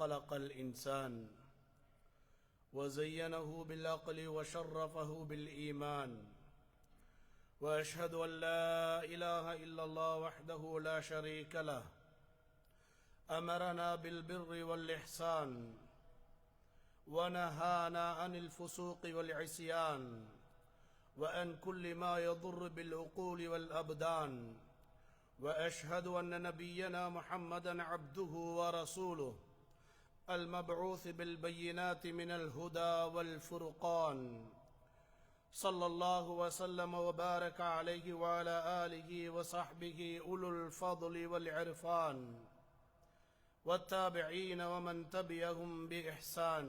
خلق الإنسان وزينه بالعقل وشرفه بالإيمان وأشهد أن لا إله إلا الله وحده لا شريك له أمرنا بالبر والإحسان ونهانا عن الفسوق والعصيان وأن كل ما يضر بالعقول والأبدان وأشهد أن نبينا محمدا عبده ورسوله المبعوث بالبينات من الهدى والفرقان صلى الله وسلم وبارك عليه وعلى آله وصحبه أولو الفضل والعرفان والتابعين ومن تبعهم بإحسان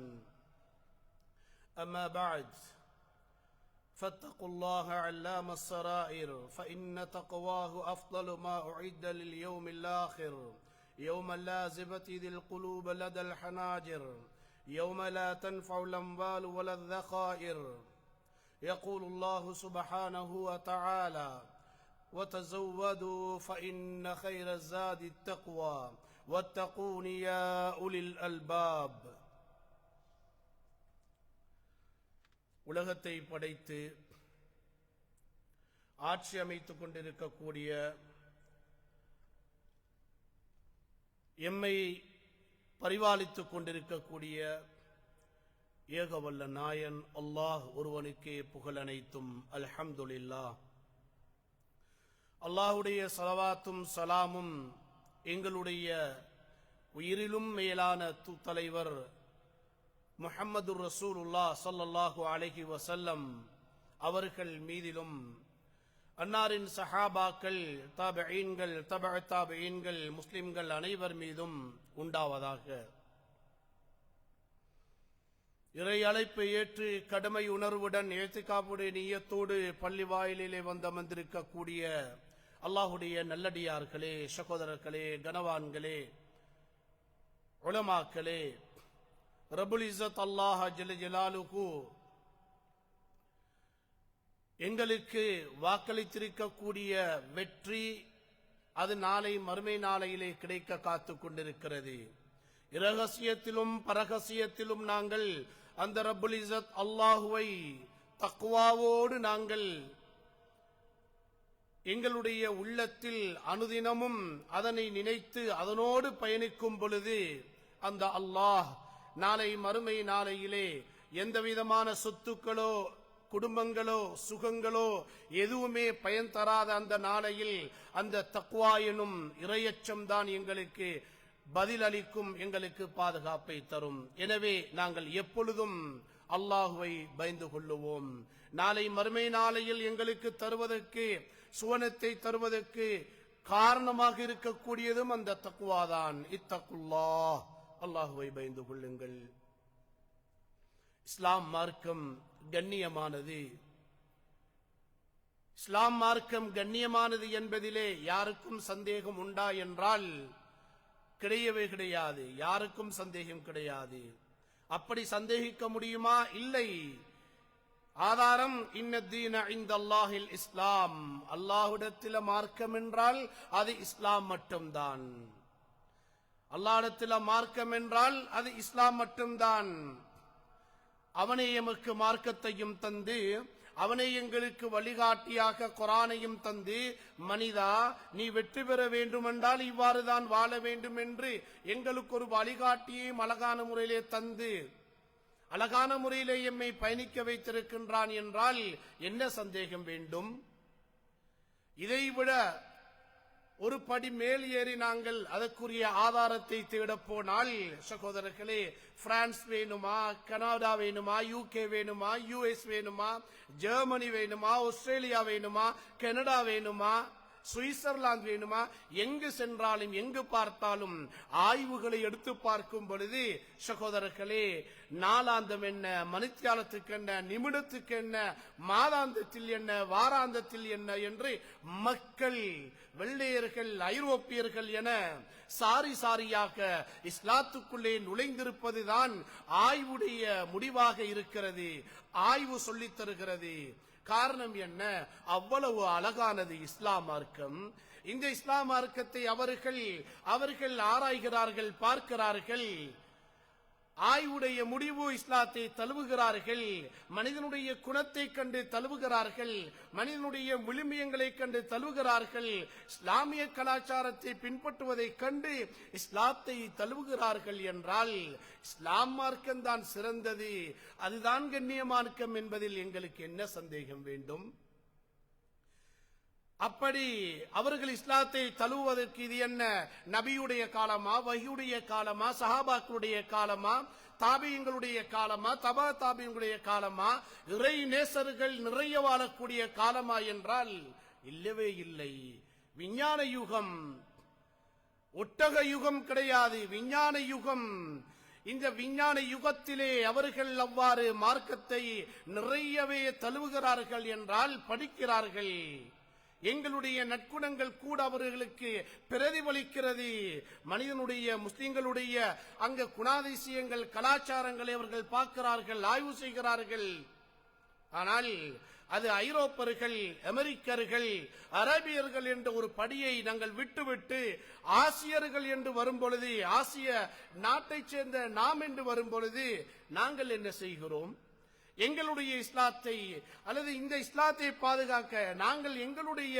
أما بعد فاتقوا الله علام السرائر فإن تقواه أفضل ما أعد لليوم الآخر يوم اللازبة ذي القلوب لدى الحناجر يوم لا تنفع الأموال ولا الذخائر يقول الله سبحانه وتعالى وتزودوا فإن خير الزاد التقوى واتقون يا أولي الألباب. உலகத்தை படைத்து ஆட்சி அமைத்துக் கொண்டிருக்கக்கூடிய எம்மை பரிபாலித்துக் கொண்டிருக்கக்கூடிய ஏகவல்ல நாயன் அல்லாஹ் ஒருவனுக்கே புகழ் அனைத்தும். அல்ஹம்துலில்லாஹ். அல்லாஹுடைய ஸலவாத்தும் சலாமும் எங்களுடைய உயிரிலும் மேலான தலைவர் முஹம்மது ரசூலுல்லாஹ் ஸல்லல்லாஹு அலைஹி வஸல்லம் அவர்கள் மீதிலும், அன்னாரின் சஹாபாக்கள், தாபிஈன்கள், தபஅ தாபிஈன்கள், முஸ்லிம்கள் அனைவர் மீதும் உண்டாவதாக. இறை அழைப்பை ஏற்று கடமை உணர்வுடன் இஅ்திகாஃபுடைய நிய்யத்தோடு பள்ளி வாயிலிலே வந்தமர்ந்திருக்கக்கூடிய அல்லாஹுடைய நல்லடியார்களே, சகோதரர்களே, கனவான்களே, உலமாக்களே, ரப்புல் இஸ்ஸத் அல்லாஹ் ஜல்ல ஜலாலுஹு எங்களுக்கு வாக்களித்திருக்கக்கூடிய வெற்றி அது நாளை மறுமை நாளையிலே கிடைக்க காத்துக் கொண்டிருக்கிறது. இரகசியத்திலும் பரகசியத்திலும் நாங்கள் அந்த ரப்புல் இஸ்ஸத் அல்லாஹுவை தக்வாவோடு நாங்கள் எங்களுடைய உள்ளத்தில் அனுதினமும் அதனை நினைத்து அதனோடு பயணிக்கும் பொழுது அந்த அல்லாஹ் நாளை மறுமை நாளையிலே எந்தவிதமான சொத்துக்களோ குடும்பங்களோ சுகங்களோ எதுவுமே பயன் தராத அந்த நாளையில் அந்த தக்வா எனும் இறையச்சம் தான் எங்களுக்கு பதிலளிக்கும், எங்களுக்கு பாதுகாப்பை தரும். எனவே நாங்கள் எப்பொழுதும் அல்லாஹுவை பயந்து கொள்ளுவோம். நாளை மறுமை நாளையில் எங்களுக்கு தருவதற்கு, சுவனத்தை தருவதற்கு காரணமாக இருக்கக்கூடியதும் அந்த தக்வாதான். இத்தகுல்லாஹ், அல்லாஹுவை பயந்து கொள்ளுங்கள். இஸ்லாம் மார்க்கம் கண்ணியமானது. இஸ்லாம் மார்க்கம் கண்ணியமானது என்பதிலே யாருக்கும் சந்தேகம் உண்டா என்றால் கிடையவே கிடையாது. யாருக்கும் சந்தேகம் கிடையாது. அப்படி சந்தேகிக்க முடியுமா? இல்லை. ஆதாரம் இன்னத்தீன இன்தல்லாஹில் இஸ்லாம். அல்லாஹ்விடத்தில் மார்க்கம் என்றால் அது இஸ்லாம் மட்டும்தான். அல்லாஹ்விடத்தில் மார்க்கம் என்றால் அது இஸ்லாம் மட்டும்தான். அவனே எமக்கு மார்க்கத்தையும் தந்து, அவனை எங்களுக்கு வழிகாட்டியாக குர்ஆனையும் தந்து, மனிதா நீ வெற்றி பெற வேண்டுமென்றால் இவ்வாறுதான் வாழ வேண்டும் என்று எங்களுக்கு ஒரு வழிகாட்டியை அழகான முறையிலே தந்து அழகான முறையிலே எம்மை பயணிக்க வைத்திருக்கின்றான் என்றால் என்ன சந்தேகம் வேண்டும்? இதைவிட ஒரு படி மேல் ஏறி நாங்கள் அதற்குரிய ஆதாரத்தை தேடப் போனால், சகோதரர்களே, பிரான்ஸ் வேணுமா, கனடா வேணுமா, யூகே வேணுமா, யுஎஸ் வேணுமா, ஜெர்மனி வேணுமா, ஆஸ்திரேலியா வேணுமா, கனடா வேணுமா, சுவிட்சர்லாந்து வேணுமா, எங்கு சென்றாலும் எங்கு பார்த்தாலும் ஆய்வுகளை எடுத்து பார்க்கும் பொழுது சகோதரர்களே, நாளாந்தம் என்ன, மணித்தியாலத்துக்கு என்ன, நிமிடத்துக்கு என்ன, மாதாந்தத்தில் என்ன, வாராந்தத்தில் என்ன என்று மக்கள், வெள்ளையர்கள், ஐரோப்பியர்கள் என சாரி சாரியாக இஸ்லாத்துக்குள்ளே நுழைந்திருப்பதுதான் ஆய்வுடைய முடிவாக இருக்கிறது. ஆய்வு சொல்லித் தருகிறது. காரணம் என்ன? அவ்வளவு அழகானது இஸ்லாம் மார்க்கம். இந்த இஸ்லாம் மார்க்கத்தை அவர்கள் ஆராய்கிறார்கள், பார்க்கிறார்கள். ஆய்வுடைய முடிவு இஸ்லாத்தை தழுவுகிறார்கள். மனிதனுடைய குணத்தை கண்டு தழுவுகிறார்கள். மனிதனுடைய விழுமியங்களை கண்டு தழுவுகிறார்கள். இஸ்லாமிய கலாச்சாரத்தை பின்பற்றுவதை கண்டு இஸ்லாத்தை தழுவுகிறார்கள் என்றால் இஸ்லாம் மார்க்கம் தான் சிறந்தது, அதுதான் கண்ணிய மார்க்கம் என்பதில் எங்களுக்கு என்ன சந்தேகம் வேண்டும்? அப்படி அவர்கள் இஸ்லாத்தை தழுவுவதற்கு இது என்ன, நபியுடைய காலமா, வஹியுடைய காலமா, சஹாபாக்களுடைய காலமா, தாபியங்களுடைய காலமா, தபா தாபியங்களுடைய காலமா, இறை நேசர்கள் நிறைய வாழக்கூடிய காலமா என்றால் இல்லவே இல்லை. விஞ்ஞான யுகம், ஒட்டக யுகம் கிடையாது, விஞ்ஞான யுகம். இந்த விஞ்ஞான யுகத்திலே அவர்கள் அவ்வாறு மார்க்கத்தை நிறையவே தழுவுகிறார்கள் என்றால் படிக்கிறார்கள். எங்களுடைய நற்குணங்கள் கூட அவர்களுக்கு பிரதிபலிக்கிறது. மனிதனுடைய முஸ்லிம்களுடைய அங்க குணாதிசயங்கள் கலாச்சாரங்களை அவர்கள் பார்க்கிறார்கள், ஆய்வு செய்கிறார்கள். ஆனால் அது ஐரோப்பர்கள், அமெரிக்கர்கள், அரபியர்கள் என்ற ஒரு படியை நாங்கள் விட்டுவிட்டு ஆசியர்கள் என்று வரும்பொழுது, ஆசிய நாட்டை சேர்ந்த நாம் என்று வரும்பொழுது நாங்கள் என்ன செய்கிறோம்? எங்களுடைய இஸ்லாத்தை அல்லது இந்த இஸ்லாத்தை பாதுகாக்க நாங்கள் எங்களுடைய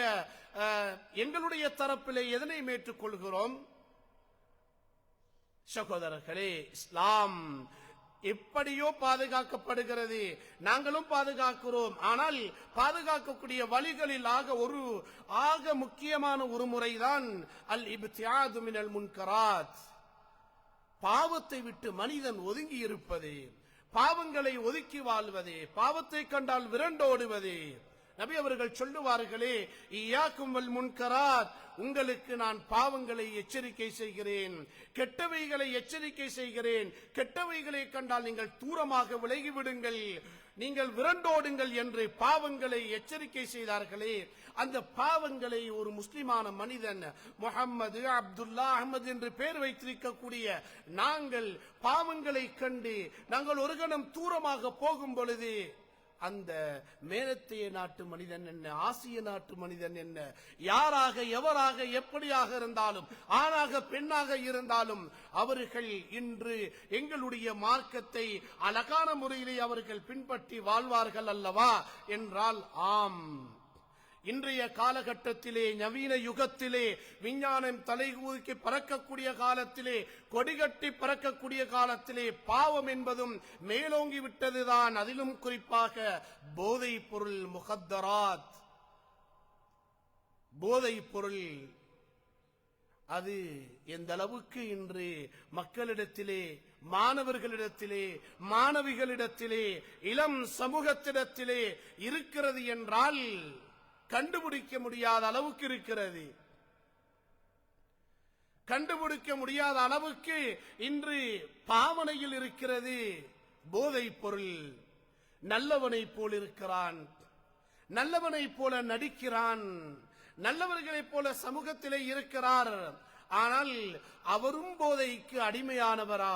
தரப்பிலே எதனை ஏற்றுக்கொள்கிறோம்? சகோதரர்களே, இஸ்லாம் எப்படியோ பாதுகாக்கப்படுகிறது, நாங்களும் பாதுகாக்கிறோம். ஆனால் பாதுகாக்கக்கூடிய வழிகளில் ஆக முக்கியமான ஒரு முறைதான் அல் இப்தியாது மினல் முன்கராத், பாவத்தை விட்டு மனிதன் ஒதுங்கி இருப்பது, பாவங்களை ஒதுக்கி வாழ்வது, பாவத்தை கண்டால் விரண்டோடுவது. நபி அவர்கள் சொல்லுவார்களே, இய்யாக்கும் வல் முன்கராத், உங்களுக்கு நான் பாவங்களை எச்சரிக்கை செய்கிறேன், கெட்டவைகளை எச்சரிக்கை செய்கிறேன். கெட்டவைகளை கண்டால் நீங்கள் தூரமாக விலகிவிடுங்கள், நீங்கள் விரண்டோடுங்கள் என்று பாவங்களை எச்சரிக்கை செய்தார்களே. அந்த பாவங்களை ஒரு முஸ்லிமான மனிதன், முஹம்மது, அப்துல்லா, அஹமது என்று பெயர் வைத்திருக்கக்கூடிய நாங்கள் பாவங்களை கண்டு நாங்கள் ஒரு கணம் தூரமாக போகும் பொழுது அந்த மேலத்தைய நாட்டு மனிதன் என்ன, ஆசிய நாட்டு மனிதன் என்ன, யாராக எவராக எப்படியாக இருந்தாலும், ஆணாக பெண்ணாக இருந்தாலும் அவர்கள் இன்று எங்களுடைய மார்க்கத்தை அழகான முறையிலே அவர்கள் பின்பற்றி வாழ்வார்கள் அல்லவா என்றால் ஆம். இன்றைய காலகட்டத்திலே, நவீன யுகத்திலே, விஞ்ஞானம் தலைகூக்கி பறக்கக்கூடிய காலத்திலே, கொடிகட்டி பறக்கக்கூடிய காலத்திலே பாவம் என்பதும் மேலோங்கி விட்டதுதான். அதிலும் குறிப்பாக போதை பொருள், முகத்தராத், போதை பொருள், அது எந்த அளவுக்கு இன்று மக்களிடத்திலே, மாணவர்களிடத்திலே, மாணவிகளிடத்திலே, இளம் சமூகத்திடத்திலே இருக்கிறது என்றால் கண்டுபிடிக்க முடியாத அளவுக்கு இருக்கிறது. கண்டுபிடிக்க முடியாத அளவுக்கு இன்று பாவனையில் இருக்கிறது போதை பொருள். நல்லவனை போல் இருக்கிறான், நல்லவனை போல நடிக்கிறான், நல்லவர்களைப் போல சமூகத்திலே இருக்கிறார். ஆனால் அவரும் போதைக்கு அடிமையானவரா,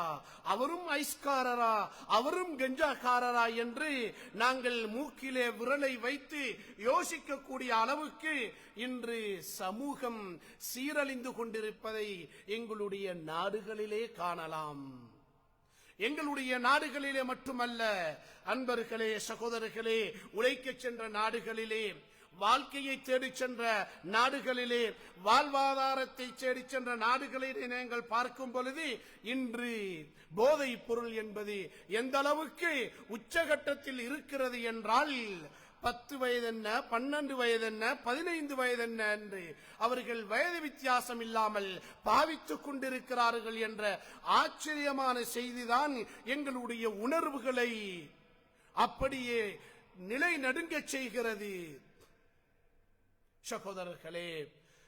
அவரும் ஐஸ்காரரா, அவரும் கஞ்சாக்காரரா என்று நாங்கள் மூக்கிலே விரலை வைத்து யோசிக்கக்கூடிய அளவுக்கு இன்று சமூகம் சீரழிந்து கொண்டிருப்பதை எங்களுடைய நாடுகளிலே காணலாம். எங்களுடைய நாடுகளிலே மட்டுமல்ல அன்பர்களே, சகோதரர்களே, உழைக்கச் சென்ற நாடுகளிலே, வாழ்க்கையை தேடிச் சென்ற நாடுகளிலே, வாழ்வாதாரத்தை தேடிச் சென்ற நாடுகளிலே நீங்கள் பார்க்கும் பொழுது இன்று போதை பொருள் என்பது எந்த அளவுக்கு உச்சகட்டத்தில் இருக்கிறது என்றால் 10 வயதென்ன, 12 வயதென்ன, 15 வயதென்ன என்று அவர்கள் வயது வித்தியாசம் இல்லாமல் பாவித்துக் கொண்டிருக்கிறார்கள் என்ற ஆச்சரியமான செய்திதான் எங்களுடைய உணர்வுகளை அப்படியே நிலை நடுங்கச் செய்கிறது. சகோதரர்களே,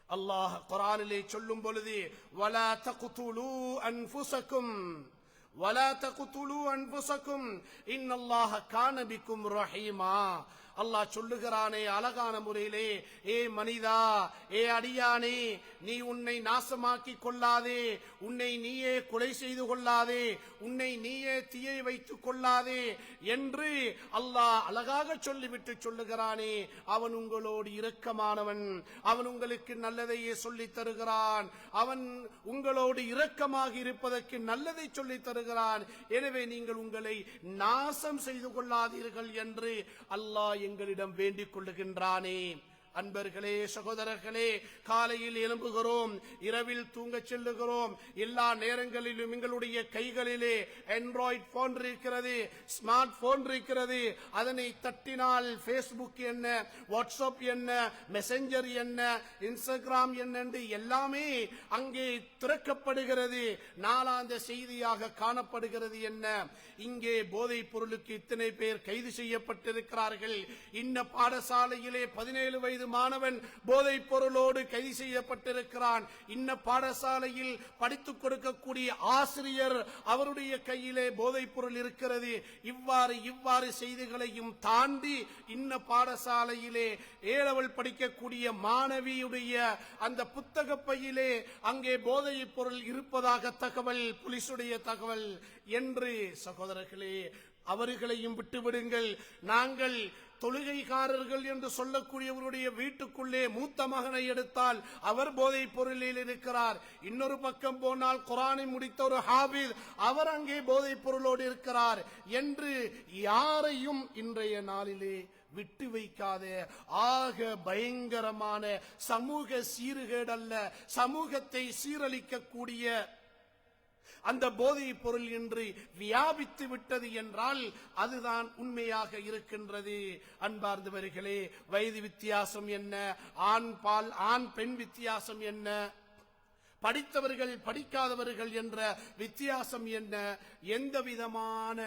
அல்லாஹ் குர்ஆனிலே சொல்லும் பொழுது வலா தக்துலூ அன்ஃபுஸக்கும் வலா தக்துலூ அன்ஃபுஸக்கும் இன்னல்லாஹ கான பிக்கும் ரஹீமா, அல்லாஹ் சொல்லுகிறானே அழகான முறையிலே, ஏ மனிதா, ஏ அடியானே, நீ உன்னை நாசமாக்கி கொள்ளாதே, உன்னை நீயே கொலை செய்து கொள்ளாதே, உன்னை நீயே தீயை வைத்துக் கொள்ளாதே என்று அல்லாஹ் அழகாக சொல்லிவிட்டு சொல்லுகிறானே, அவன் உங்களோடு இரக்கமானவன், அவன் உங்களுக்கு நல்லதையே சொல்லித் தருகிறான், அவன் உங்களோடு இரக்கமாக இருப்பதற்கு நல்லதை சொல்லித் தருகிறான். எனவே நீங்கள் உங்களை நாசம் செய்து கொள்ளாதீர்கள் என்று அல்லாஹ் எங்களிடம் வேண்டிக் கொள்ளுகின்றானே. அன்பர்களே, சகோதரர்களே, காலையில் எழும்புகிறோம், இரவில் தூங்க செல்லுகிறோம், எல்லா நேரங்களிலும் எங்களுடைய கைகளிலே ஆண்ட்ராய்டு போன் இருக்கிறது, ஸ்மார்ட் போன் இருக்கிறது. அதனை தட்டினால் பேஸ்புக் என்ன, வாட்ஸ்அப் என்ன, மெசஞ்சர் என்ன, இன்ஸ்டாகிராம் என்ன என்று எல்லாமே அங்கே திறக்கப்படுகிறது. நாளாந்த செய்தியாக காணப்படுகிறது. என்ன, இங்கே போதைப் பொருளுக்கு இத்தனை பேர் கைது செய்யப்பட்டிருக்கிறார்கள். இன்ன பாடசாலையிலே 17 வயது மாணவன் போதைப் பொருளோடு கைது செய்யப்பட்டிருக்கிறான். இன்ன பாடசாலையில் படித்துக் கொடுக்கக்கூடிய ஆசிரியர், அவருடைய கையிலே போதைப் பொருள் இருக்கிறது. இவ்வாறு செய்திகளையும் தாண்டி இன்ன பாடசாலையிலே ஏழவள் படிக்கக்கூடிய மாணவியுடைய அந்த புத்தக பையிலே அங்கே போதைப் பொருள் இருப்பதாக தகவல், போலீசுடைய தகவல் என்று. சகோதரர்களே, அவர்களையும் விட்டுவிடுங்கள். நாங்கள் தொழுகைக்காரர்கள் என்று சொல்லக்கூடியவருடைய வீட்டுக்குள்ளே மூத்த மகனை எடுத்தால் அவர் போதைப் பொருளில் இருக்கிறார். இன்னொரு பக்கம் போனால் குர்ஆனை முடித்த ஒரு ஹாபிஸ், அவர் அங்கே போதைப் பொருளோடு இருக்கிறார் என்று யாரையும் இன்றைய நாளிலே விட்டு வைக்காத ஆக பயங்கரமான சமூக சீர்கேடல்ல, சமூகத்தை சீரழிக்கக்கூடிய அந்த போதைப் பொருள் இன்று வியாபித்து விட்டது என்றால் அதுதான் உண்மையாக இருக்கின்றது. அன்பார்ந்தவர்களே, வயது வித்தியாசம் என்ன, ஆண் பெண் வித்தியாசம் என்ன, படித்தவர்கள் படிக்காதவர்கள் என்ற வித்தியாசம் என்ன, எந்த விதமான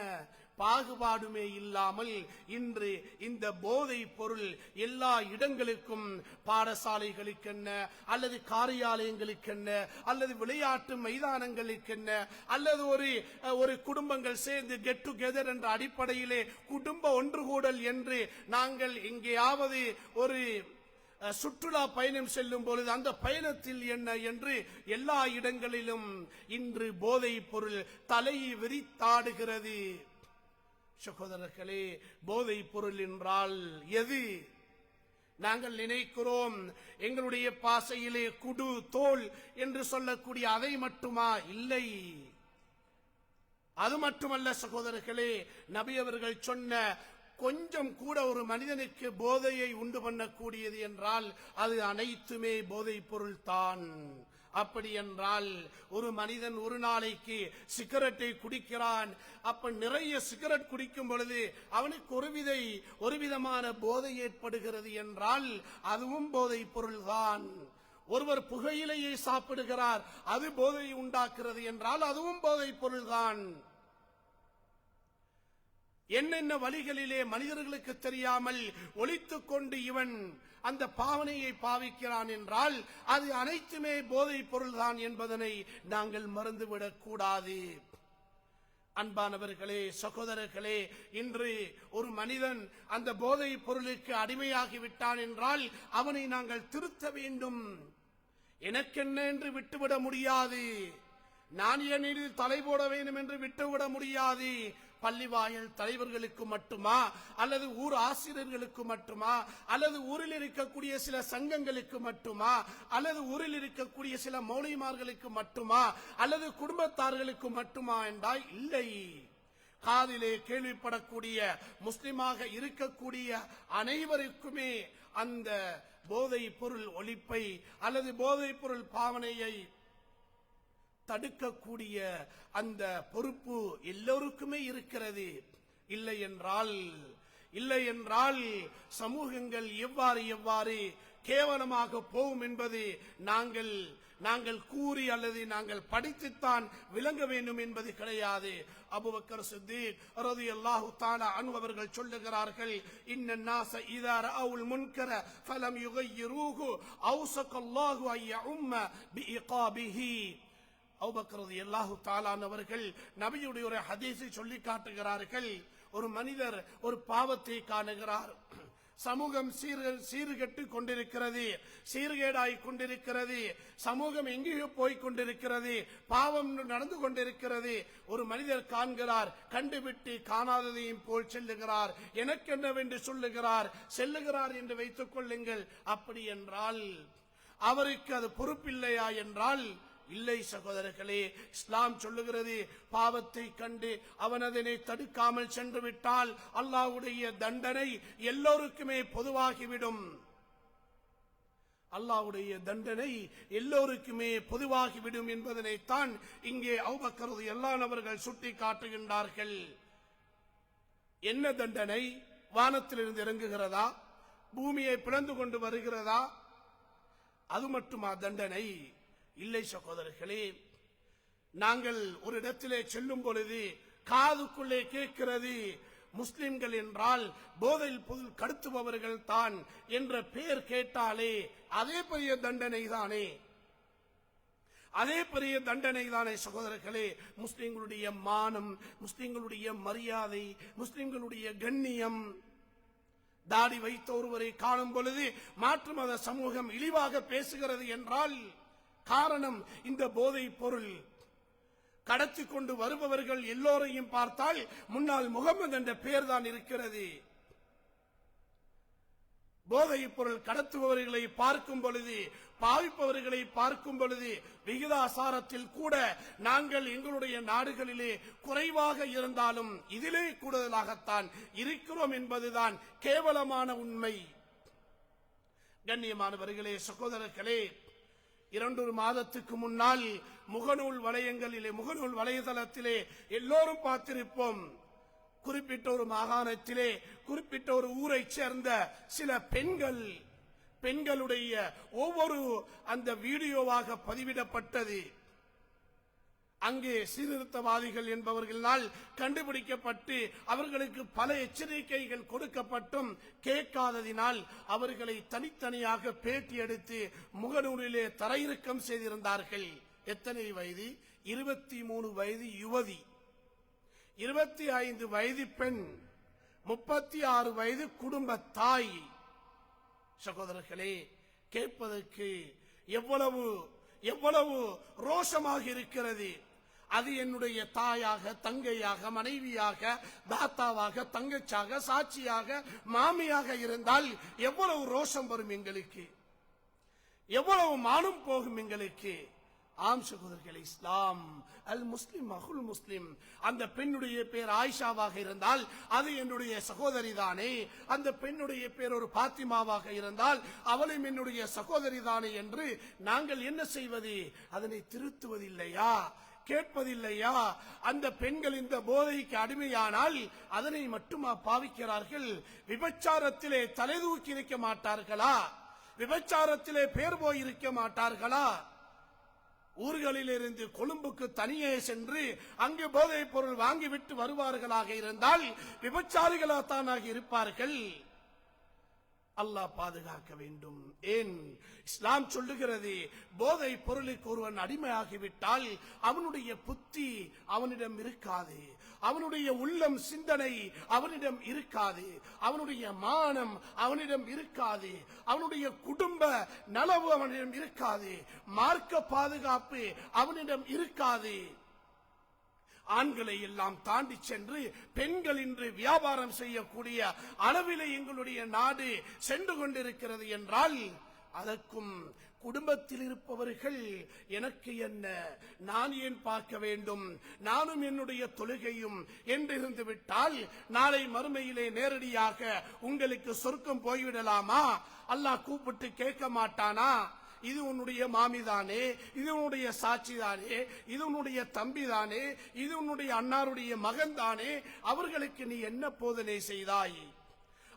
பாகுபாடுமே இல்லாமல் இன்று இந்த போதைப் பொருள் எல்லா இடங்களுக்கும், பாடசாலைகளுக்கென்ன, அல்லது காரியாலயங்களுக்கென்ன, அல்லது விளையாட்டு மைதானங்களுக்கென்ன, அல்லது ஒரு குடும்பங்கள் சேர்ந்து கெட் டுகெதர் என்ற அடிப்படையிலே குடும்ப ஒன்றுகூடல் என்று நாங்கள் எங்கேயாவது ஒரு சுற்றுலா பயணம் செல்லும் பொழுது அந்த பயணத்தில் என்ன என்று எல்லா இடங்களிலும் இன்று போதைப் பொருள் தலை விரித்தாடுகிறது. சகோதரர்களே, போதைப் பொருள் என்றால் எது? நாங்கள் நினைக்கிறோம் எங்களுடைய பாசையிலே குடு தோல் என்று சொல்லக்கூடிய அதை மட்டுமா? இல்லை, அது மட்டுமல்ல சகோதரர்களே. நபி அவர்கள் சொன்ன கொஞ்சம் கூட ஒரு மனிதனுக்கு போதையை உண்டு பண்ணக்கூடியது என்றால் அது அனைத்துமே போதைப் பொருள் தான். அப்படி என்றால் ஒரு மனிதன் ஒரு நாளைக்கு சிகரெட்டை குடிக்கிறான். அப்ப நிறைய சிகரெட் குடிக்கும் பொழுது அவனுக்கு ஒரு விதமான போதை ஏற்படுகிறது என்றால் அதுவும் போதைப் பொருள் தான். ஒருவர் புகையிலையை சாப்பிடுகிறார், அது போதை உண்டாக்குறது என்றால் அதுவும் போதைப் பொருள் தான். என்னென்ன வழிகளிலே மனிதர்களுக்கு தெரியாமல் ஒளித்துக் கொண்டு இவன் அந்த பாவனையை பாவிக்கிறான் என்றால் அது அனைத்துமே போதைப் பொருள்தான் என்பதனை நாங்கள் மறந்துவிடக் கூடாது. அன்பானவர்களே, சகோதரர்களே, இன்று ஒரு மனிதன் அந்த போதைப் பொருளுக்கு அடிமையாகிவிட்டான் என்றால் அவனை நாங்கள் திருத்த வேண்டும். எனக்கென்ன என்று விட்டுவிட முடியாது. நான் என் தலை போட வேண்டும் என்று விட்டுவிட முடியாது. பள்ளிவாயல் தலைவர்களுக்கு மட்டுமா, அல்லது ஊர் ஆசிரியர்களுக்கு மட்டுமா, அல்லது ஊரில் இருக்கக்கூடிய சில சங்கங்களுக்கு மட்டுமா, அல்லது ஊரில் இருக்கக்கூடிய சில மௌலிமார்களுக்கு மட்டுமா, அல்லது குடும்பத்தார்களுக்கு மட்டுமா என்றால் இல்லை. காதிலே கேள்விப்படக்கூடிய முஸ்லிமாக இருக்கக்கூடிய அனைவருக்குமே அந்த போதைப் பொருள் ஒழிப்பை அல்லது போதைப் பொருள் பாவனையை தடுக்கக்கூடிய அந்த பொறுப்பு எல்லோருக்குமே இருக்கிறது. இல்லை என்றால் சமூகங்கள் எவ்வாறு கேவலமாக போகும் என்பது நாங்கள் கூறி அல்லது நாங்கள் படித்துத்தான் விளங்க வேண்டும் என்பது கிடையாது. அபூபக்கர் சித்தீக் ரலியல்லாஹு தஆலா அன்ஹு அவர்கள் சொல்லுகிறார்கள், இன்னன் நாஸ இதா ரஅவுல் முன்கர ஃபலம் யுகய்யிரூஹு அவ்ஸகல்லாஹு அய்யும்ம பிஇகாபிஹி. அபூபக்கர் ரலியல்லாஹு தஆலா அவர்கள் நபியுடைய ஒரு ஹதீஸை சொல்லி காட்டுகிறார்கள். ஒரு மனிதர் ஒரு பாவத்தை காணுகிறார், சமூகம் சீர்கெட்டு கொண்டிருக்கிறது, சீர்கேடாய் கொண்டிருக்கிறது. சமூகம் எங்கேயோ போய் கொண்டிருக்கிறது, பாவம் நடந்து கொண்டிருக்கிறது. ஒரு மனிதர் காண்கிறார், கண்டுவிட்டு காணாததையும் போல் செல்லுகிறார். எனக்கு என்னவென்று சொல்லுகிறார், செல்லுகிறார் என்று வைத்துக் கொள்ளுங்கள். அப்படி என்றால் அவருக்கு அது பொறுப்பில்லையா என்றால் இல்லை சகோதரர்களே. இஸ்லாம் சொல்லுகிறது, பாவத்தை கண்டு அவன் அதனை தடுக்காமல் சென்று விட்டால் அல்லாஹ்வுடைய தண்டனை எல்லோருக்குமே பொதுவாகிவிடும். அல்லாஹ்வுடைய தண்டனை எல்லோருக்குமே பொதுவாகிவிடும் என்பதனைத்தான் இங்கே அபூபக்கர் ரலியல்லாஹு அன்ஹு அவர்கள் சுட்டி காட்டுகின்றார்கள். என்ன தண்டனை? வானத்திலிருந்து இறங்குகிறதா? பூமியை பிளந்து கொண்டு வருகிறதா? அது மட்டுமா தண்டனை? இல்லை சகோதரர்களே. நாங்கள் ஒரு இடத்திலே செல்லும் பொழுது காதுக்குள்ளே கேட்கிறது, முஸ்லிம்கள் என்றால் போதையில் பொருள் கடத்துபவர்கள் தான் என்ற பெயர் கேட்டாலே அதே பெரிய தண்டனை தானே, அதே பெரிய தண்டனை தானே சகோதரர்களே. முஸ்லிம்களுடைய மானம், முஸ்லிம்களுடைய மரியாதை, முஸ்லிம்களுடைய கண்ணியம், தாடி வைத்த ஒருவரை காணும் பொழுது மாற்று மத சமூகம் இழிவாக பேசுகிறது என்றால் காரணம் இந்த போதை பொருள். கடத்தி கொண்டு வருபவர்கள் எல்லோரையும் பார்த்தால் முன்னால் முகமது என்ற பெயர் தான் இருக்கிறது. போதை பொருள் கடத்துபவர்களை பார்க்கும் பொழுது, பாவிப்பவர்களை பார்க்கும் பொழுது விகிதாசாரத்தில் கூட நாங்கள் எங்களுடைய நாடுகளிலே குறைவாக இருந்தாலும் இதிலே கூடுதலாகத்தான் இருக்கிறோம் என்பதுதான் கேவலமான உண்மை. கண்ணியமானவர்களே, சகோதரர்களே, 2 மாதத்துக்கு முன்னால் முகநூல் வலையங்களிலே, முகநூல் வலைதளத்திலே எல்லோரும் பார்த்திருப்போம், குறிப்பிட்ட ஒரு மாகாணத்திலே குறிப்பிட்ட ஒரு ஊரை சேர்ந்த சில பெண்களுடைய ஒவ்வொரு அந்த வீடியோவாக பதிவிடப்பட்டது. அங்கே சீர்திருத்தவாதிகள் என்பவர்களால் கண்டுபிடிக்கப்பட்டு அவர்களுக்கு பல எச்சரிக்கைகள் கொடுக்கப்பட்டும் கேட்காததினால் அவர்களை தனித்தனியாக பேட்டி எடுத்து முகநூலிலே தரையிறக்கம் செய்திருந்தார்கள். எத்தனை வயது? 23 வயது யுவதி, 25 வயது பெண், 36 வயது குடும்ப தாய். சகோதரர்களே, கேட்பதற்கு எவ்வளவு ரோஷமாக இருக்கிறது. அது என்னுடைய தாயாக, தங்கையாக, மனைவியாக, தாத்தாவாக, தங்கச்சாக, சாட்சியாக, மாமியாக இருந்தால் எவ்வளவு ரோஷம் வரும் எங்களுக்கு, எவ்வளவு மானம் போகும் எங்களுக்கு. ஆம் சகோதரர்களே, இஸ்லாம் அல் முஸ்லிம் அகுல் முஸ்லிம். அந்த பெண்ணுடைய பேர் ஆயிஷாவாக இருந்தால் அது என்னுடைய சகோதரி தானே. அந்த பெண்ணுடைய பேர் ஒரு பாத்திமாவாக இருந்தால் அவளும் என்னுடைய சகோதரி தானே என்று நாங்கள் என்ன செய்வது? அதனை திருத்துவதில்லையா? கேட்பதில்லையா? அந்த பெண்கள் இந்த போதைக்கு அடிமையானால் அதனை மட்டுமா பாவிக்கிறார்கள்? விபச்சாரத்திலே தலை தூக்கி இருக்க மாட்டார்களா? விபச்சாரத்திலே பேர் போய் இருக்க மாட்டார்களா? ஊர்களிலிருந்து கொழும்புக்கு தனியே சென்று அங்கு போதைப் பொருள் வாங்கிவிட்டு வருவார்களாக இருந்தால் விபச்சாரிகளாத்தானாக இருப்பார்கள். அல்லாஹ் பாதுகாக்க வேண்டும். ஏன் இஸ்லாம் சொல்லுகிறது, போதை பொருளுக்கு ஒருவன் அடிமையாகிவிட்டால் அவனுடைய புத்தி அவனிடம் இருக்காது, அவனுடைய உள்ளம் சிந்தனை அவனிடம் இருக்காது, அவனுடைய மானம் அவனிடம் இருக்காது, அவனுடைய குடும்ப நலவு அவனிடம் இருக்காது, மார்க்க பாதுகாப்பு அவனிடம் இருக்காது. ஆண்களை எல்லாம் தாண்டி சென்று பெண்கள் இன்று வியாபாரம் செய்யக்கூடிய அளவிலே எங்களுடைய நாடு சென்று கொண்டிருக்கிறது என்றால் அதற்கும் குடும்பத்தில் இருப்பவர்கள் எனக்கு என்ன, நான் ஏன் பார்க்க வேண்டும், நானும் என்னுடைய தொழுகையும் என்றிருந்து விட்டால் நாளை மறுமையிலே நேரடியாக உங்களுக்கு சொர்க்கம் போய்விடலாமா? அல்லாஹ் கூப்பிட்டு கேட்க மாட்டானா? இது உன்னுடைய மாமிதானே, இது உன்னுடைய சாட்சி தானே, இது உன்னுடைய தம்பி தானே, இது உன்னுடைய அன்னாருடைய மகன் தானே, அவர்களுக்கு நீ என்ன போதனை செய்தாய்?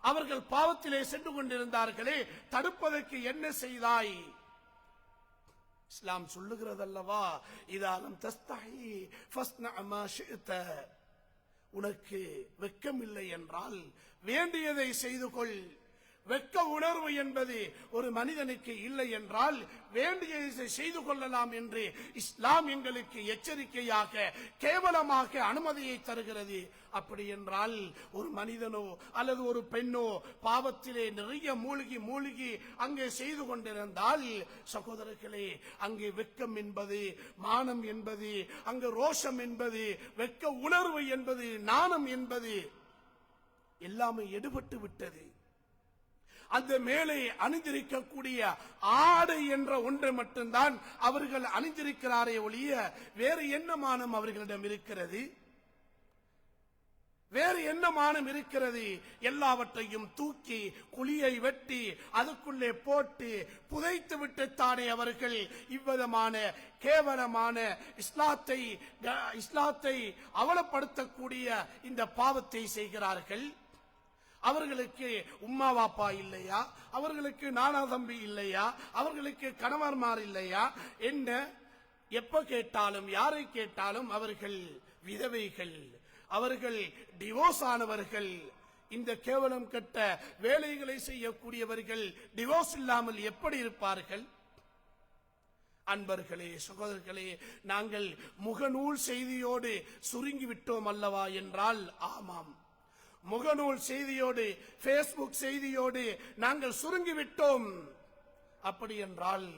அவர்கள் பாவத்திலே சென்று கொண்டிருந்தார்களே, தடுப்பதற்கு என்ன செய்தாய்? இஸ்லாம் சொல்லுகிறதல்லவா, இதாலம் தஸ்தஹி ஃபஸ்னா மா ஷிஅத. உனக்கு வெட்கம் இல்லை என்றால் வேண்டியதை செய்து கொள். வெட்க உணர்வு என்பது ஒரு மனிதனுக்கு இல்லை என்றால் வேண்டியதை செய்து கொள்ளலாம் என்று இஸ்லாம் எங்களுக்கு எச்சரிக்கையாக கேவலமாக அனுமதியை தருகிறது. அப்படி என்றால் ஒரு மனிதனோ அல்லது ஒரு பெண்ணோ பாவத்திலே நிறைய மூழ்கி அங்கே செய்து கொண்டிருந்தால் சகோதரர்களே, அங்கே வெட்கம் என்பது, மானம் என்பது, அங்கு ரோஷம் என்பது, வெட்க உணர்வு என்பது, நாணம் என்பது எல்லாமே எடுபட்டு விட்டது. அந்த மேலே அணிந்திருக்கக்கூடிய ஆடை என்ற ஒன்றை மட்டும்தான் அவர்கள் அணிந்திருக்கிறாரே ஒழிய வேறு என்ன மானம் அவர்களிடம் இருக்கிறது? வேறு என்ன மானம் இருக்கிறது? எல்லாவற்றையும் தூக்கி குழியை வெட்டி அதுக்குள்ளே போட்டு புதைத்து விட்டுத்தானே அவர்கள் இவ்விதமான கேவலமான இஸ்லாத்தை அவலப்படுத்தக்கூடிய இந்த பாவத்தை செய்கிறார்கள். அவர்களுக்கு உம்மா வாப்பா இல்லையா? அவர்களுக்கு நானா தம்பி இல்லையா? அவர்களுக்கு கணவன்மார் இல்லையா? என்ன எப்ப கேட்டாலும் யாரை கேட்டாலும் அவர்கள் விதவைகள், அவர்கள் டிவோர்ஸ் ஆனவர்கள். இந்த கேவலம் கெட்ட வேலைகளை செய்யக்கூடியவர்கள் டிவோர்ஸ் இல்லாமல் எப்படி இருப்பார்கள்? அன்பர்களே, சகோதரர்களே, நாங்கள் முகநூல் செய்தியோடு சுருங்கிவிட்டோம் அல்லவா என்றால் ஆமாம். முகநூல் செய்தியோடு, பேஸ்புக் செய்தியோடு நாங்கள் சுருங்கிவிட்டோம். அப்படி என்றால்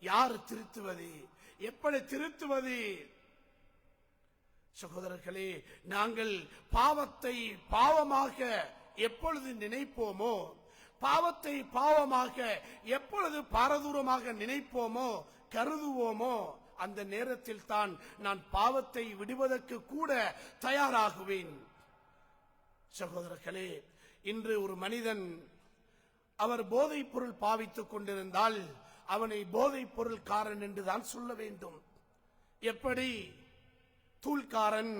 யார் திருத்துவது? எப்படி திருத்துவது? சகோதரர்களே, நாங்கள் பாவத்தை பாவமாக எப்பொழுது நினைப்போமோ, பாவத்தை பாவமாக எப்பொழுது பாரதூரமாக நினைப்போமோ, கருதுவோமோ, அந்த நேரத்தில் தான் நான் பாவத்தை விடுவதற்கு கூட தயாராகுவேன். சகோதரர்களே, இன்று ஒரு மனிதன் அவர் போதைப் பொருள் பாவித்துக் கொண்டிருந்தால் அவனை போதைப் பொருள்காரன் என்றுதான் சொல்ல வேண்டும். எப்படி தூள்காரன்,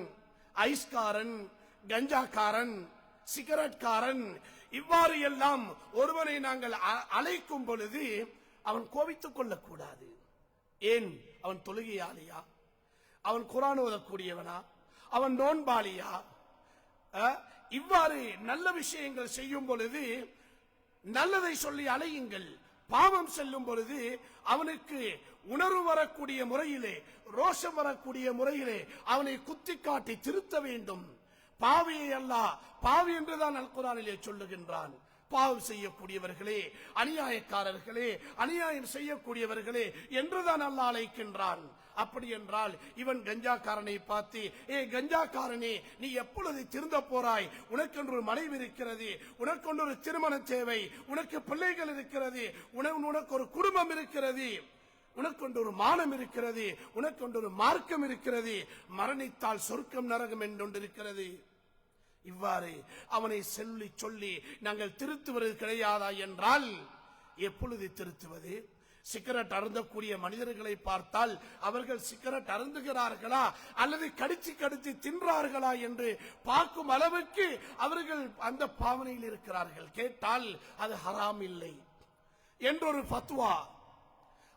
ஐஸ்காரன், கஞ்சாக்காரன், சிகரெட்காரன் இவ்வாறு எல்லாம் ஒருவனை நாங்கள் அழைக்கும் பொழுது அவன் கோபித்துக் கொள்ளக்கூடாது. ஏன்? அவன் தொழுகையாளியா? அவன் குர்ஆன் ஓதக்கூடியவனா? அவன் நோன்பாளியா? இவ்வாறு நல்ல விஷயங்கள் செய்யும் பொழுது நல்லதை சொல்லி அழையுங்கள். பாவம் செல்லும் பொழுது அவனுக்கு உணர்வு வரக்கூடிய முறையிலே, ரோஷம் வரக்கூடிய முறையிலே அவனை குத்தி காட்டி திருத்த வேண்டும். பாவியை அல்லாஹ் பாவி என்றுதான் அல் குர்ஆனிலே சொல்லுகின்றான். பாவம் செய்யக்கூடியவர்களே, அநியாயக்காரர்களே, அநியாயம் செய்யக்கூடியவர்களே என்றுதான் அல்லாஹ் அழைக்கின்றான். அப்படி என்றால் இவன் கஞ்சாக்காரனை பார்த்து, ஏ கஞ்சாக்காரனே, நீ எப்பொழுது திருந்த போறாய்? உனக்கென்று ஒரு மனைவி இருக்கிறது, உனக்கொன்று ஒரு திருமணம் தேவை, உனக்கு பிள்ளைகள் இருக்கிறது, உனக்கு ஒரு குடும்பம் இருக்கிறது, உனக்கொன்று ஒரு மானம் இருக்கிறது, உனக்கொன்று ஒரு மார்க்கம் இருக்கிறது, மரணித்தால் சொர்க்கம் நரகம் என்றொன்று இருக்கிறது. இவ்வாறு அவனை சொல்லி சொல்லி நாங்கள் திருத்துவது கிடையாதா என்றால் எப்பொழுது திருத்துவது? சிகரெட் அருந்தக்கூடிய மனிதர்களை பார்த்தால் அவர்கள் சிகரெட் அருந்துகிறார்களா அல்லது கடிச்சு தின்றார்களா என்று பார்க்கும் அளவுக்கு அவர்கள் அந்த பாவனையில் இருக்கிறார்கள். கேட்டால் அது ஹராம் இல்லை என்றொரு ஃபத்வா.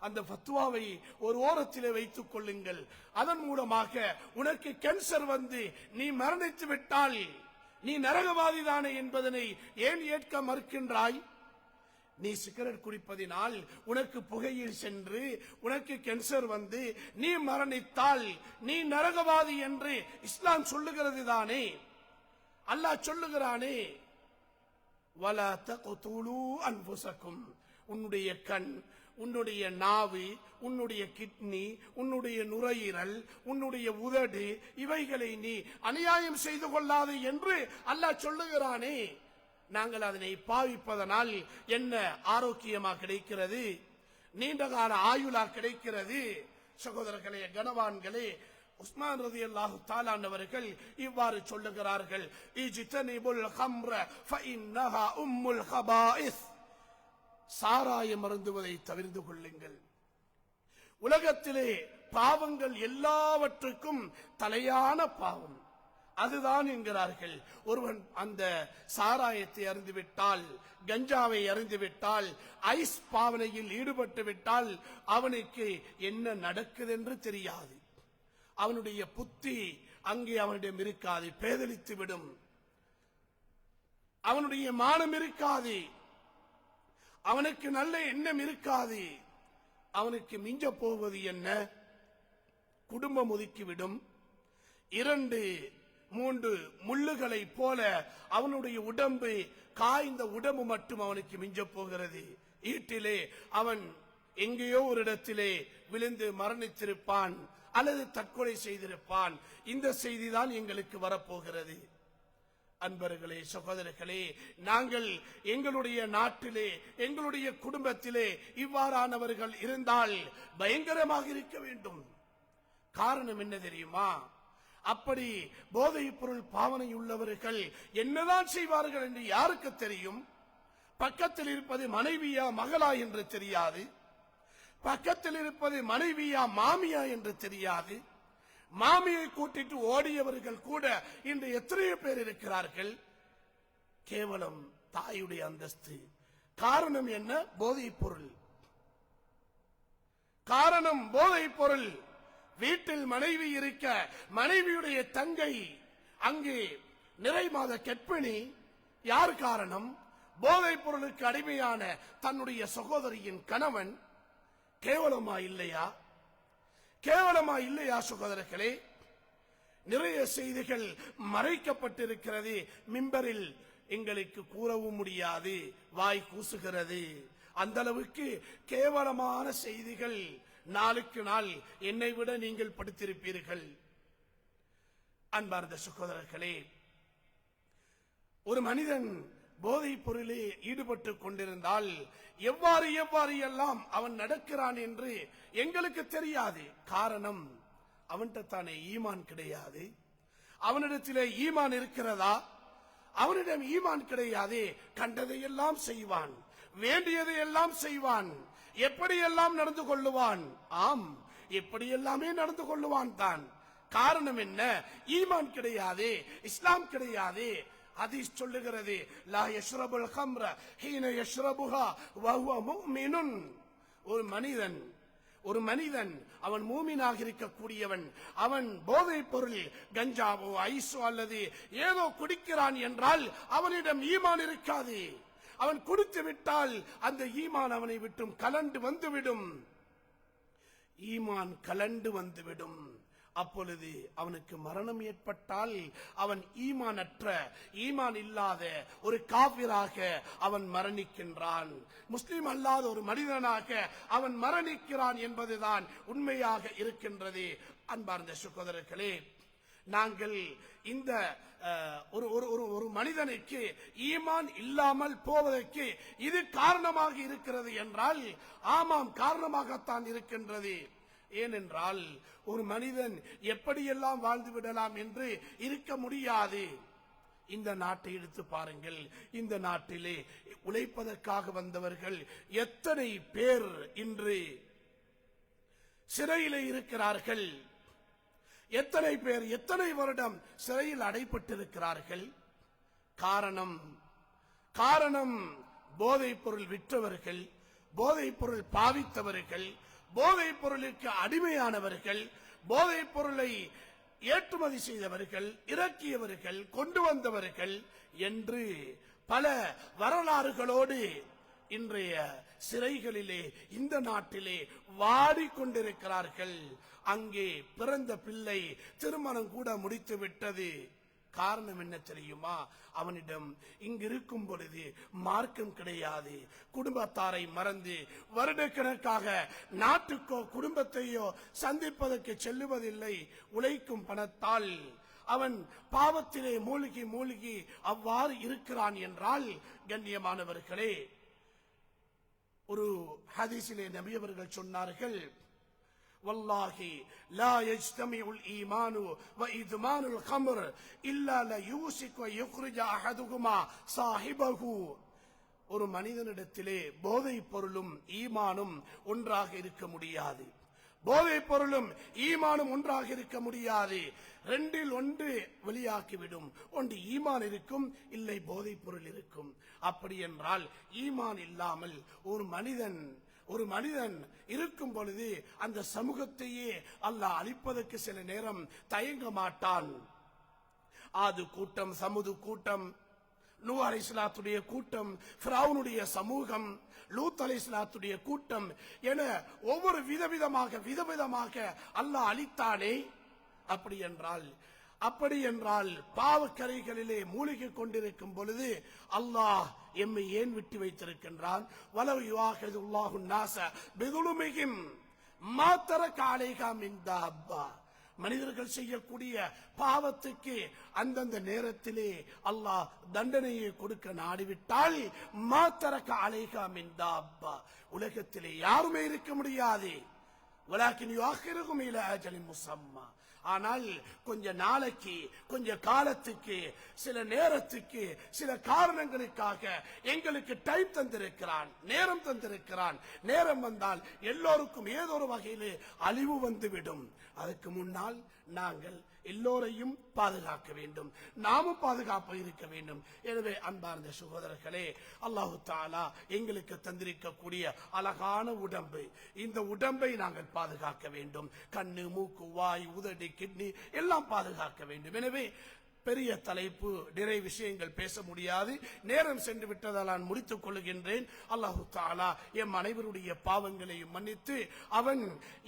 அந்த ஃபத்வாவை ஒரு ஓரத்திலே வைத்துக் கொள்ளுங்கள். அதன் மூலமாக உனக்கு கேன்சர் வந்து நீ மரணித்து விட்டால் நீ நரகவாதிதானே என்பதனை ஏன் ஏற்க மறுக்கின்றாய்? நீ சிகரெட் குடிப்பதினால் உனக்கு புகையில் சென்று உனக்கு கேன்சர் வந்து நீ மரணித்தால் நீ நரகவாதி என்று இஸ்லாம் சொல்லுகிறது தானே, அல்லாஹ் சொல்லுகிறானே. வலா தக்துலூ அன்ஃபுஸக்கும், உன்னுடைய கண், உன்னுடைய நாவு, உன்னுடைய கிட்னி, உன்னுடைய நுரையீரல், உன்னுடைய உதடு, இவைகளை நீ அநியாயம் செய்து கொள்ளாது என்று அல்லாஹ் சொல்லுகிறானே. நாங்கள் அதனை பாவிப்பதனால் என்ன ஆரோக்கியமாக கிடைக்கிறது? நீண்ட கால ஆயுளா கிடைக்கிறது? சகோதரர்களே, கனவான்களே, உஸ்மான் ரலியல்லாஹு தஆலா அவர்கள் இவ்வாறு சொல்லுகிறார்கள், இஜ்தனிபுல் ஹம்ர ஃபஇன்னஹா உம்முல் ஹபாயிஸ், சாராயம் அருந்துவதை தவிர்த்து கொள்ளுங்கள். உலகத்திலே பாவங்கள் எல்லாவற்றுக்கும் தலையான பாவம் அதுதான் என்கிறார்கள். ஒருவன் அந்த சாராயத்தை அறிந்துவிட்டால், கஞ்சாவை அறிந்துவிட்டால், ஐஸ் பாவனையில் ஈடுபட்டு விட்டால் அவனுக்கு என்ன நடக்குது என்று தெரியாது. அவனுடைய புத்தி அங்கே அவனிடம் இருக்காது, பேதலித்து விடும். அவனுடைய மானம் இருக்காது. அவனுக்கு நல்ல எண்ணம் இருக்காது. அவனுக்கு மிஞ்ச போவது என்ன? குடும்பம் ஒதுக்கிவிடும். 2, 3 முள்ளுகளை போல அவனுடைய உடம்பு, காய்ந்த உடம்பு மட்டும் அவனுக்கு மிஞ்ச போகிறது. ஈட்டிலே அவன் எங்கேயோ ஒரு இடத்திலே விழுந்து மரணித்திருப்பான் அல்லது தற்கொலை செய்திருப்பான். இந்த செய்திதான் எங்களுக்கு வரப்போகிறது. அன்பர்களே, சகோதரர்களே, நாங்கள் எங்களுடைய நாட்டிலே, எங்களுடைய குடும்பத்திலே இவ்வாறானவர்கள் இருந்தால் பயங்கரமாக இருக்க வேண்டும். காரணம் என்ன தெரியுமா? அப்படி போதைப் பொருள் பாவனை உள்ளவர்கள் என்னதான் செய்வார்கள் என்று யாருக்கு தெரியும்? பக்கத்தில் இருப்பது மனைவியா மகளா என்று தெரியாது. பக்கத்தில் இருப்பது மனைவியா மாமியா என்று தெரியாது. மாமியை கூட்டிட்டு ஓடியவர்கள் கூட இன்று எத்தனையோ பேர் இருக்கிறார்கள். கேவலம் தாயுடைய அந்தஸ்து. காரணம் என்ன? போதைப் பொருள். காரணம் போதைப் பொருள். வீட்டில் மனைவி இருக்க, மனைவியுடைய தங்கை அங்கே நிறை மாத கர்ப்பிணி. யார் காரணம்? போதைப் பொருளுக்கு அடிமையான தன்னுடைய சகோதரியின் கணவன். கேவலமா இல்லையா? கேவலமா இல்லையா சகோதரர்களே? நிறைய செய்திகள் மறைக்கப்பட்டிருக்கிறது. மிம்பரில் எங்களுக்கு கூறவும் முடியாது, வாய் கூசுகிறது. அந்த அளவுக்கு கேவலமான செய்திகள் நாளுக்கு நாள் என்னை விட நீங்கள் படித்திருப்பீர்கள். அன்பார்ந்த சகோதரர்களே, ஒரு மனிதன் போதைப் பொருளே ஈடுபட்டு கொண்டிருந்தால் எவ்வாறு எல்லாம் அவன் நடக்கிறான் என்று எங்களுக்கு தெரியாது. காரணம், அவன்கிட்ட தானே ஈமான் கிடையாது. அவனிடத்திலே ஈமான் இருக்கிறதா? அவனிடம் ஈமான் கிடையாது. கண்டதையெல்லாம் செய்வான், வேண்டியதையெல்லாம் செய்வான், எப்படியெல்லாம் நடந்து கொள்ளுவான். ஆம், எப்படியெல்லாமே நடந்து கொள்ளுவான் தான். காரணம் என்ன? ஈமான் கிடையாது, இஸ்லாம் கிடையாது. ஹதீஸ் சொல்லுகிறது, லா யஷ்ரபுல் ஹம்ர ஹீன யஷ்ரபுஹா வஹுவ முஃமினுன். ஒரு மனிதன் அவன் மூமினாக இருக்கக்கூடியவன், அவன் போதைப் பொருள் கஞ்சாவோ ஐஸோ அல்லது ஏதோ குடிக்கிறான் என்றால் அவனிடம் ஈமான் இருக்காது. அவன் குடித்து விட்டால் அந்த ஈமான் அவனை விட்டும் கலண்டு வந்துவிடும். ஈமான் கலண்டு வந்துவிடும். அப்பொழுது அவனுக்கு மரணம் ஏற்பட்டால் அவன் ஈமானற்ற, ஈமான் இல்லாத ஒரு காபிராக அவன் மரணிக்கின்றான். முஸ்லிம் அல்லாத ஒரு மனிதனாக அவன் மரணிக்கிறான் என்பதுதான் உண்மையாக இருக்கின்றது. அன்பார்ந்த சகோதரர்களே, நாங்கள் இந்த ஒரு மனிதனுக்கு ஈமான் இல்லாமல் போவதற்கு இது காரணமாக இருக்கிறது என்றால், ஆமாம், காரணமாகத்தான் இருக்கின்றது. ஏனென்றால் ஒரு மனிதன் எப்படியெல்லாம் வாழ்ந்து விடலாம் என்று இருக்க முடியாது. இந்த நாட்டை எடுத்து பாருங்கள். இந்த நாட்டிலே உழைப்பதற்காக வந்தவர்கள் எத்தனை பேர் இன்று சிறையிலே இருக்கிறார்கள்? எத்தனை பேர் எத்தனை வருடம் சிறையில் அடைப்பட்டிருக்கிறார்கள்? காரணம் போதைப் பொருள் விற்றவர்கள், போதைப் பொருள் பாவித்தவர்கள், போதைப் பொருளுக்கு அடிமையானவர்கள், போதைப் பொருளை ஏற்றுமதி செய்தவர்கள், இறக்கியவர்கள், கொண்டு வந்தவர்கள் என்று பல வரலாறுகளோடு இன்றைய சிறைகளிலே இந்த நாட்டிலே வாடிக்கொண்டிருக்கிறார்கள். அங்கே பிறந்த பிள்ளை திருமணம் கூட முடித்து விட்டது. காரணம் என்ன தெரியுமா? அவனிடம் இங்கிருக்கும் பொழுது மார்க்கம் கிடையாது. குடும்பத்தாரை மறந்து வருடக்கணக்காக நாட்டுக்கோ குடும்பத்தையோ சந்திப்பதற்கு செல்லுவதில்லை. உழைக்கும் பணத்தால் அவன் பாவத்திலே மூழ்கி அவ்வாறு இருக்கிறான் என்றால், கண்ணியமானவர்களே, ஒரு ஹதீஸிலே நபி அவர்கள் சொன்னார்கள், வல்லாஹி லா யஜ்தமிஉல் ஈமானு வ இத்மானுல் கம்ர் இல்லா லயூசிக் வ யுக்ரிஜ அஹதுகுமா சாஹிபஹு. ஒரு மனிதனிடத்திலே போதைப் பொருளும் ஈமானும் ஒன்றாக இருக்க முடியாது. போதைப் பொருளும் ஈமானும் ஒன்றாக இருக்க முடியாது. ரெண்டில் ஒன்று வெளியாக்கிவிடும். ஒன்று ஈமான் இருக்கும், இல்லை போதைப் பொருள் இருக்கும். அப்படி என்றால் ஈமான் இல்லாமல் ஒரு மனிதன் இருக்கும் பொழுது அந்த சமூகத்தையே அல்லாஹ் அழிப்பதற்கு சில நேரம் தயங்க மாட்டான். ஆது கூட்டம், சமுது கூட்டம், நூஹ் அலைஹிஸ்ஸலாத்துடைய கூட்டம், ஃபிரௌனுடைய சமூகம், லூத் அலைஹிஸ்ஸலாத்துடைய கூட்டம் என ஒவ்வொரு விதவிதமாக அல்லாஹ் அழித்தானே. அப்படி என்றால் பாவக்கரைகளிலே மூழ்கிக் கொண்டிருக்கும் பொழுது அல்லாஹ் எம்மை ஏன் விட்டு வைத்திருக்கின்றான்? வலவ் யுஆஹிதுல்லாஹு நாஸ பிதுலுமிஹிம் மா தரக அலைஹா மின் தாப்பா. மனிதர்கள் செய்யக்கூடிய பாவத்துக்கு அந்தந்த நேரத்திலே அல்லாஹ் தண்டனையை கொடுக்க நாடிவிட்டால் மா தரக அலைஹா மின் தாப்பா, உலகத்திலே யாருமே இருக்க முடியாது. வலாக்கின் யுஆஹிருஹும் இலா அஜலின் முஸம்மா, ஆனால் கொஞ்ச நாளைக்கு, கொஞ்ச காலத்துக்கு, சில நேரத்துக்கு, சில காரணங்களுக்காக எங்களுக்கு டைம் தந்திருக்கிறான், நேரம் தந்திருக்கிறான். நேரம் வந்தால் எல்லோருக்கும் ஏதோ ஒரு வகையிலே அழிவு வந்துவிடும். அதுக்கு முன்னால் நாங்கள் எல்லோரையும் பாதுகாக்க வேண்டும், நாமும் பாதுகாப்பு இருக்க வேண்டும். எனவே அன்பார்ந்த சகோதரர்களே, அல்லாஹு தஆலா எங்களுக்கு தந்திருக்கக்கூடிய அழகான உடம்பு, இந்த உடம்பை நாங்கள் பாதுகாக்க வேண்டும். கண்ணு, மூக்கு, வாய், உதடு, கிட்னி எல்லாம் பாதுகாக்க வேண்டும். எனவே பெரிய தலைப்பு, நிறைய விஷயங்கள் பேச முடியாது, நேரம் சென்று விட்டதால் நான் முடித்துக் கொள்கின்றேன். அல்லாஹு தஆலா எம் அனைவருடைய பாவங்களையும் மன்னித்து அவன்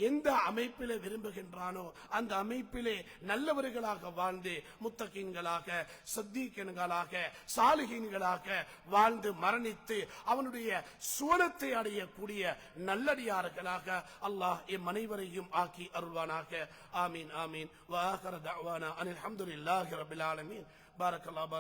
எந்த அமைப்பிலே விரும்புகின்றானோ அந்த அமைப்பிலே நல்லவர்களாக வாழ்ந்து முத்தகீன்களாக, சத்தீகன்களாக, சாலிஹீன்களாக வாழ்ந்து மரணித்து அவனுடைய சுவனத்தை அடையக்கூடிய நல்லடியார்களாக அல்லாஹ் எம் அனைவரையும் ஆக்கி அருள்வானாக. ஆமீன் ஆமீன். வ ஆகிரு தஅவானா அனில் ஹம்துலில்லாஹி ரப்பில் ஆலமீன். பாரக்கல்லாஹு